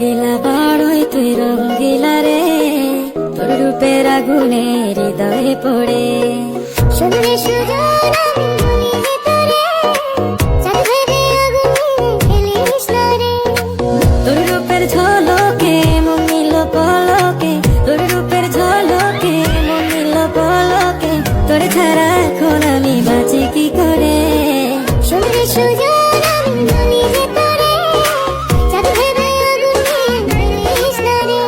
রঙ্গিলা বড়ই তুই রঙ্গিলা রে, তোর রূপের আগুনে হৃদয়ে পড়ে। শুনলে সুজন আমি বলি যে তোরে, চাঁদ ভেবে আগুনে ফেলিস না রে। তোর রূপের ঝলকে মন নিল পলকে, তোর রূপের ঝলকে মন নিল পলকে, তোর ছাড়া এখন আমি বাঁচি কি করে। শুনলে সুজন আমি বলি যে তোরে, চাঁদ ভেবে আগুনে ফেলিস না রে।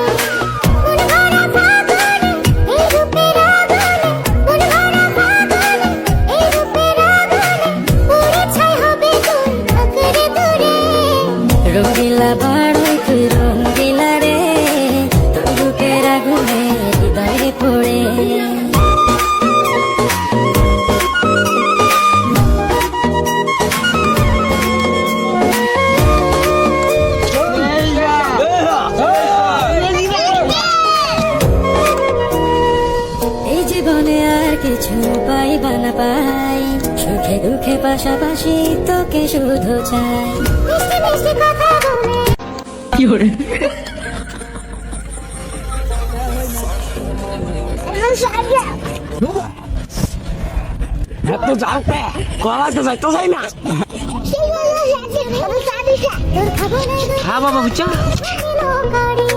মন ভরা ফাগুনে এই রূপের আগুনে, মন ভরা ফাগুনে এই রূপের আগুনে, পুড়ে ছাই হবে তোর আঁকড়ে ধরে। রঙ্গিলা বড়ই তুই রঙ্গিলা রে, তোর রূপের আগুনে হৃদয়ে পড়ে। এই জীবনে আর কিছু পাইবা না পাই, সুখে দুঃখে পাশাপাশি তোকে শুধু চাই। মিষ্টি মিষ্টি কথা বলে এত যাও কলা তো যাই তো যাই না। তোর খাবো না হ্যাঁ বাবা বুঝছো গাড়ি